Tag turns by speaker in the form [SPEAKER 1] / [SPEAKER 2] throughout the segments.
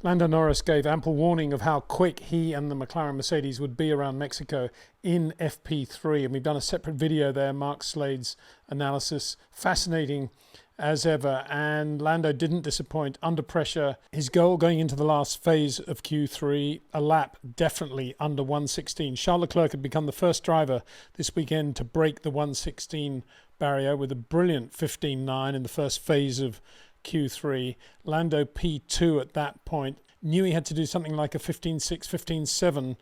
[SPEAKER 1] Lando Norris gave ample warning of how quick he and the McLaren-Mercedes would be around Mexico in FP3. And we've done a separate video there, Mark Slade's analysis. Fascinating as ever. And Lando didn't disappoint under pressure. His goal going into the last phase of Q3, a lap definitely under 1:16. Charles Leclerc had become the first driver this weekend to break the 1:16 barrier with a brilliant 15.9 in the first phase of Q3. Lando P2 at that point, knew he had to do something like a 15.6, 15.7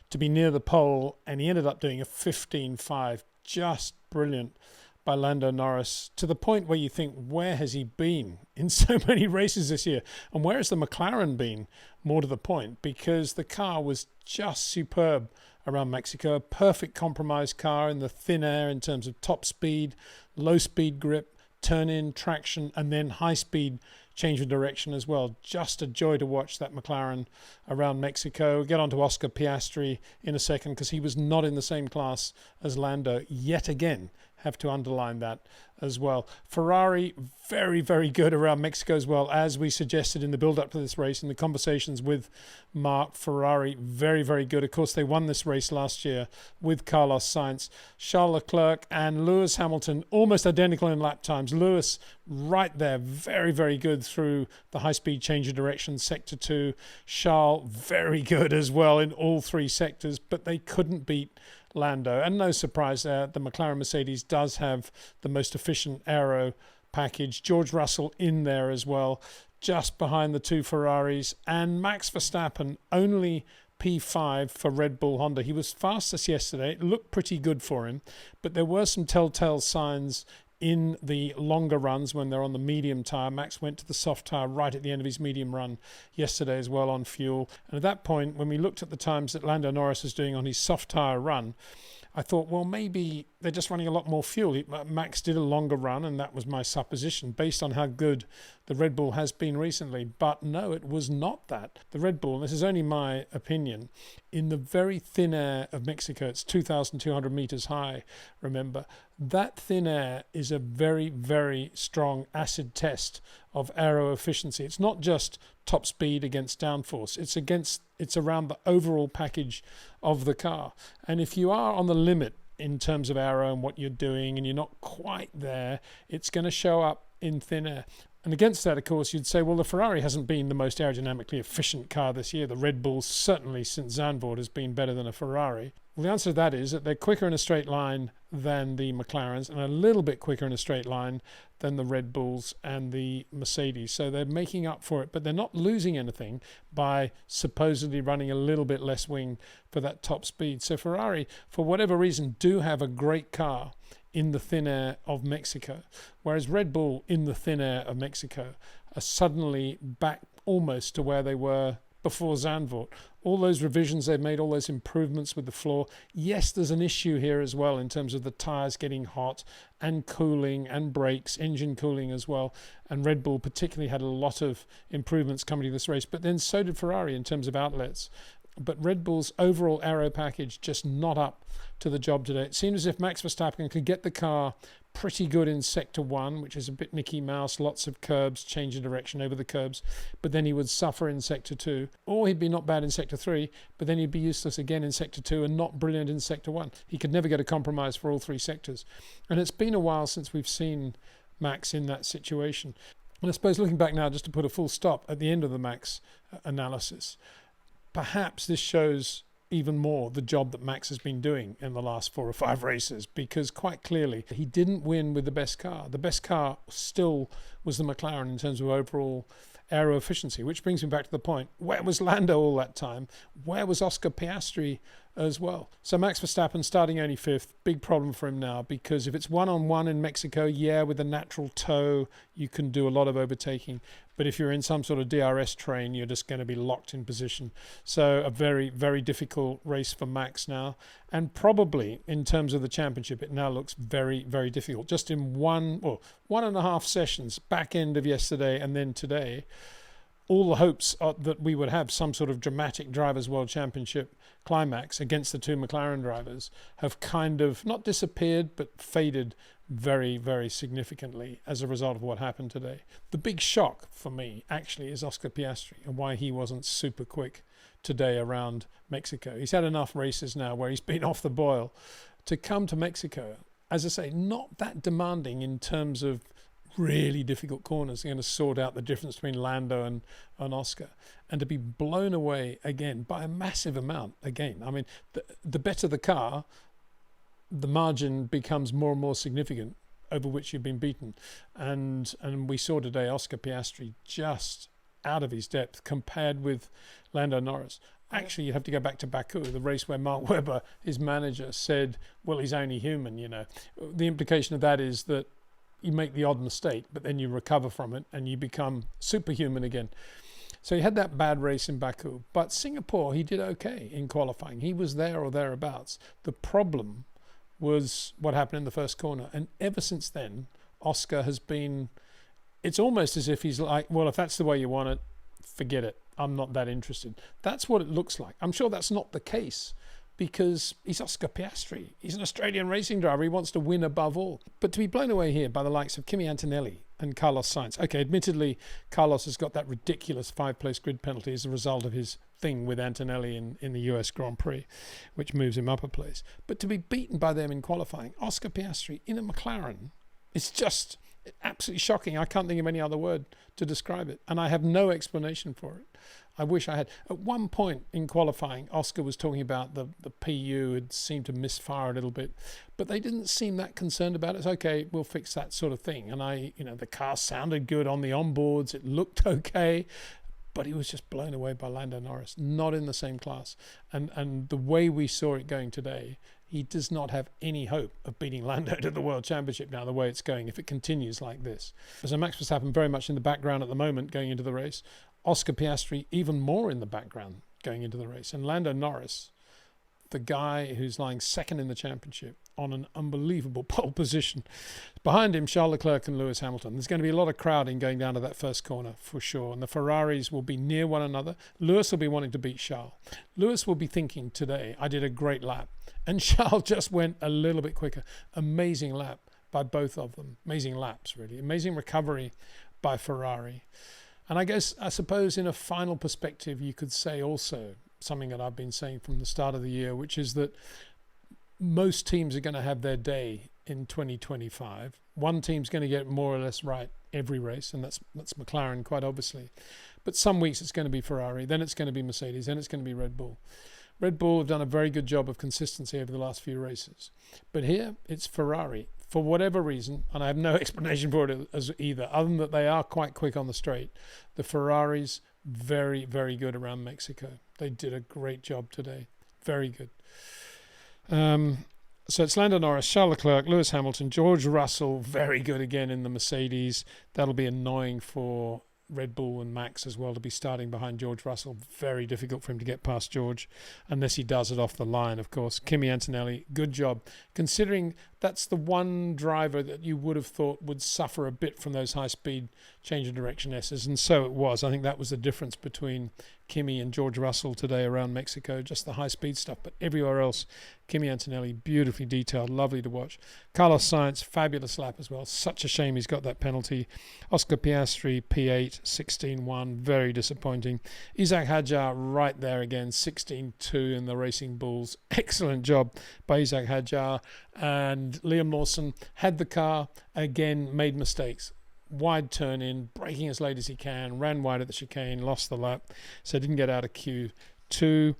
[SPEAKER 1] to be near the pole, and he ended up doing a 15.5. Just brilliant by Lando Norris, to the point where you think, where has he been in so many races this year? And where has the McLaren been, more to the point? Because the car was just superb around Mexico. A perfect compromise car in the thin air in terms of top speed, low speed grip, turn-in, traction, and then high-speed change of direction as well. Just a joy to watch that McLaren around Mexico. We'll get on to Oscar Piastri in a second, because he was not in the same class as Lando yet again. Have to underline that as well. Ferrari, very, very good around Mexico as well, as we suggested in the build-up to this race, in the conversations with Mark. Ferrari, very, very good. Of course, they won this race last year with Carlos Sainz. Charles Leclerc and Lewis Hamilton, almost identical in lap times. Lewis right there, very, very good through the high-speed change of direction, sector 2. Charles, very good as well in all three sectors, but they couldn't beat Lando. And no surprise there, the McLaren-Mercedes does have the most efficient aero package. George Russell in there as well, just behind the two Ferraris. And Max Verstappen, only P5 for Red Bull Honda. He was fastest yesterday. It looked pretty good for him, but there were some telltale signs in the longer runs when they're on the medium tyre. Max went to the soft tyre right at the end of his medium run yesterday as well on fuel. And at that point, when we looked at the times that Lando Norris was doing on his soft tyre run, I thought, well, maybe they're just running a lot more fuel. Max did a longer run, and that was my supposition based on how good the Red Bull has been recently. But no, it was not that. The Red Bull, and this is only my opinion, in the very thin air of Mexico, it's 2,200 meters high, remember, that thin air is a very, very strong acid test of aero efficiency. It's not just top speed against downforce. It's around the overall package of the car. And if you are on the limit in terms of aero and what you're doing, and you're not quite there, it's going to show up in thin air. And against that, of course, you'd say, well, the Ferrari hasn't been the most aerodynamically efficient car this year. The Red Bull, certainly since Zandvoort, has been better than a Ferrari. Well, the answer to that is that they're quicker in a straight line than the McLarens, and a little bit quicker in a straight line than the Red Bulls and the Mercedes. So they're making up for it, but they're not losing anything by supposedly running a little bit less wing for that top speed. So Ferrari, for whatever reason, do have a great car in the thin air of Mexico, whereas Red Bull in the thin air of Mexico are suddenly back almost to where they were before Zandvoort. All those revisions they've made, all those improvements with the floor. Yes, there's an issue here as well in terms of the tyres getting hot and cooling and brakes, engine cooling as well. And Red Bull particularly had a lot of improvements coming to this race, but then so did Ferrari in terms of outlets. But Red Bull's overall aero package just not up to the job today. It seemed as if Max Verstappen could get the car pretty good in sector 1, which is a bit Mickey Mouse, lots of curbs, change of direction over the curbs, but then he would suffer in sector 2. Or he'd be not bad in sector 3, but then he'd be useless again in sector 2 and not brilliant in sector 1. He could never get a compromise for all three sectors. And it's been a while since we've seen Max in that situation. And I suppose looking back now, just to put a full stop at the end of the Max analysis, perhaps this shows even more the job that Max has been doing in the last 4 or 5 races, because quite clearly he didn't win with the best car. The best car still was the McLaren in terms of overall aero efficiency, which brings me back to the point, where was Lando all that time? Where was Oscar Piastri as well? So Max Verstappen starting only 5th, big problem for him now, because if it's one-on-one in Mexico, yeah, with a natural toe, you can do a lot of overtaking. But if you're in some sort of DRS train, you're just going to be locked in position. So a very, very difficult race for Max now. And probably in terms of the championship, it now looks very, very difficult. Just in 1.5 sessions, back end of yesterday and then today, all the hopes are that we would have some sort of dramatic Drivers' World Championship climax against the two McLaren drivers have kind of not disappeared, but faded very, very significantly as a result of what happened today. The big shock for me actually is Oscar Piastri and why he wasn't super quick today around Mexico. He's had enough races now where he's been off the boil to come to Mexico, as I say, not that demanding in terms of really difficult corners. They're going to sort out the difference between Lando and Oscar, and to be blown away again by a massive amount again. I mean, the better the car, the margin becomes more and more significant over which you've been beaten. And we saw today Oscar Piastri just out of his depth compared with Lando Norris. Actually, you have to go back to Baku, the race where Mark Webber, his manager, said, well, he's only human, you know. The implication of that is that you make the odd mistake, but then you recover from it and you become superhuman again. So he had that bad race in Baku. But Singapore, he did okay in qualifying. He was there or thereabouts. The problem was what happened in the first corner. And ever since then, Oscar has been, it's almost as if he's like, well, if that's the way you want it, forget it. I'm not that interested. That's what it looks like. I'm sure that's not the case because he's Oscar Piastri. He's an Australian racing driver. He wants to win above all. But to be blown away here by the likes of Kimi Antonelli and Carlos Sainz. Okay, admittedly, Carlos has got that ridiculous 5-place grid penalty as a result of his thing with Antonelli in the US Grand Prix, which moves him up a place. But to be beaten by them in qualifying, Oscar Piastri in a McLaren, it's just absolutely shocking. I can't think of any other word to describe it. And I have no explanation for it. I wish I had. At one point in qualifying, Oscar was talking about the PU had seemed to misfire a little bit, but they didn't seem that concerned about it. It's okay, we'll fix that sort of thing. And the car sounded good on the onboards. It looked okay, but he was just blown away by Lando Norris, not in the same class. And the way we saw it going today, he does not have any hope of beating Lando to the World Championship now, the way it's going, if it continues like this. So Max Verstappen very much in the background at the moment going into the race. Oscar Piastri even more in the background going into the race. And Lando Norris, the guy who's lying second in the championship on an unbelievable pole position. Behind him, Charles Leclerc and Lewis Hamilton. There's going to be a lot of crowding going down to that first corner for sure. And the Ferraris will be near one another. Lewis will be wanting to beat Charles. Lewis will be thinking today, I did a great lap. And Charles just went a little bit quicker. Amazing lap by both of them. Amazing laps, really. Amazing recovery by Ferrari. And I suppose in a final perspective, you could say also something that I've been saying from the start of the year, which is that most teams are going to have their day in 2025. One team's going to get more or less right every race, and that's McLaren, quite obviously. But some weeks it's going to be Ferrari, then it's going to be Mercedes, then it's going to be Red Bull. Red Bull have done a very good job of consistency over the last few races. But here, it's Ferrari. For whatever reason, and I have no explanation for it as either, other than that they are quite quick on the straight. The Ferraris, very, very good around Mexico. They did a great job today. Very good. So it's Lando Norris, Charles Leclerc, Lewis Hamilton, George Russell, very good again in the Mercedes. That'll be annoying for Red Bull and Max as well to be starting behind George Russell. Very difficult for him to get past George unless he does it off the line, of course. Kimi Antonelli, good job. Considering that's the one driver that you would have thought would suffer a bit from those high-speed change of direction S's, and so it was. I think that was the difference between Kimi and George Russell today around Mexico, just the high-speed stuff. But everywhere else, Kimi Antonelli, beautifully detailed, lovely to watch. Carlos Sainz, fabulous lap as well. Such a shame he's got that penalty. Oscar Piastri, P8, 16.1, very disappointing. Isaac Hadjar right there again, 16.2 in the Racing Bulls. Excellent job by Isaac Hadjar. And Liam Lawson had the car, again, made mistakes. Wide turn in, braking as late as he can, ran wide at the chicane, lost the lap, so didn't get out of Q2.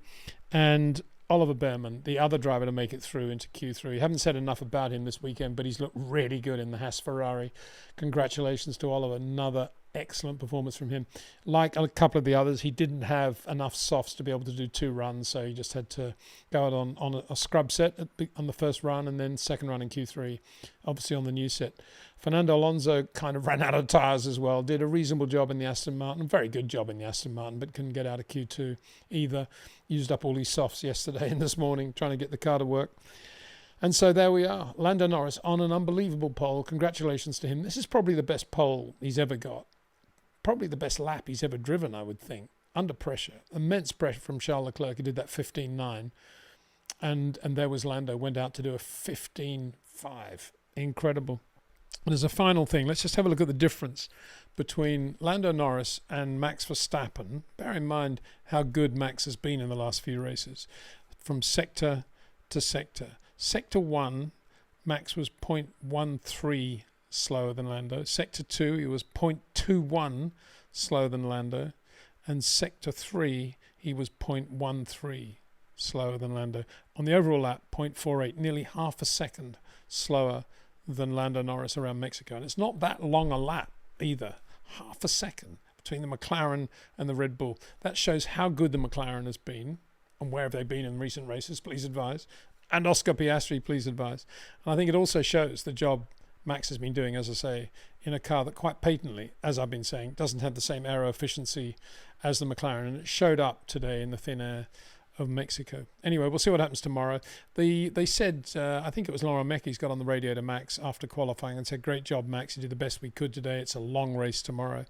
[SPEAKER 1] And Oliver Behrman, the other driver to make it through into Q3. Haven't said enough about him this weekend, but he's looked really good in the Haas Ferrari. Congratulations to Oliver. Another excellent performance from him. Like a couple of the others, he didn't have enough softs to be able to do 2 runs, so he just had to go out on a scrub set on the first run and then second run in Q3, obviously on the new set. Fernando Alonso kind of ran out of tyres as well, did a reasonable job in the Aston Martin, very good job in the Aston Martin, but couldn't get out of Q2 either. Used up all his softs yesterday and this morning trying to get the car to work. And so there we are. Lando Norris on an unbelievable pole. Congratulations to him. This is probably the best pole he's ever got. Probably the best lap he's ever driven, I would think. Under pressure. Immense pressure from Charles Leclerc. He did that 15.9. And there was Lando, went out to do a 15.5 incredible. And as a final thing, let's just have a look at the difference between Lando Norris and Max Verstappen. Bear in mind how good Max has been in the last few races. From sector to sector. Sector 1, Max was 0.13 slower than Lando. Sector 2, he was 0.21 slower than Lando. And Sector 3, he was 0.13 slower than Lando. On the overall lap, 0.48, nearly half a second slower than Lando Norris around Mexico. And it's not that long a lap either. Half a second between the McLaren and the Red Bull. That shows how good the McLaren has been. And where have they been in recent races, please advise. And Oscar Piastri, please advise. And I think it also shows the job Max has been doing, as I say, in a car that quite patently, as I've been saying, doesn't have the same aero efficiency as the McLaren. And it showed up today in the thin air of Mexico. Anyway, we'll see what happens tomorrow. They said, I think it was Laura Mecky's got on the radio to Max after qualifying and said, great job, Max. You did the best we could today. It's a long race tomorrow.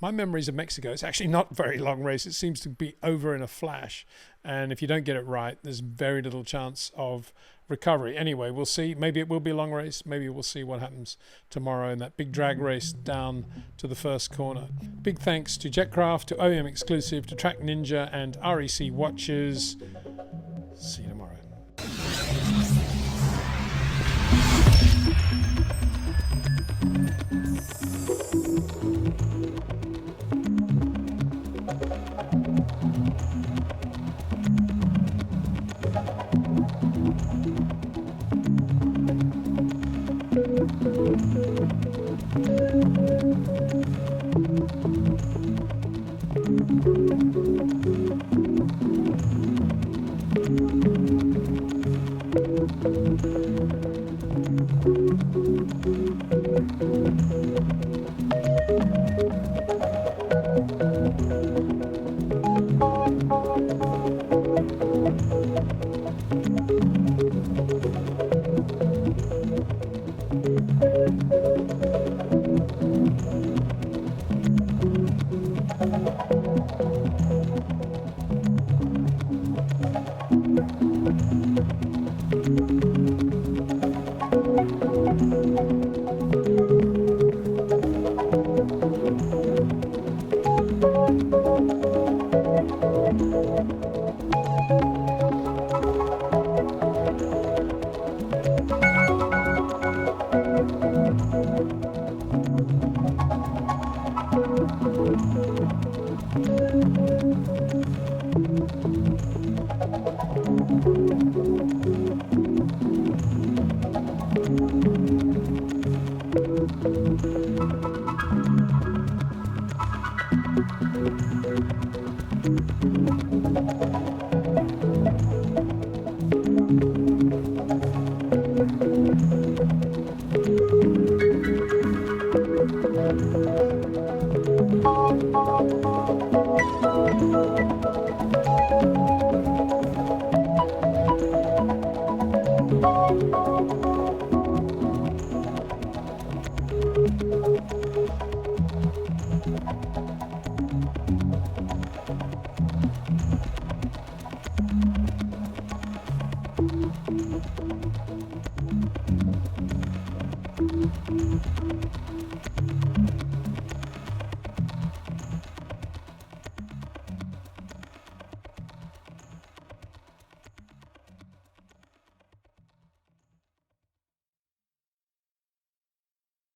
[SPEAKER 1] My memories of Mexico, it's actually not a very long race. It seems to be over in a flash. And if you don't get it right, there's very little chance of recovery. Anyway, we'll see. Maybe it will be a long race. Maybe we'll see what happens tomorrow in that big drag race down to the first corner. Big thanks to Jetcraft, to OEM Exclusive, to TrackNinja and REC Watches. See you tomorrow.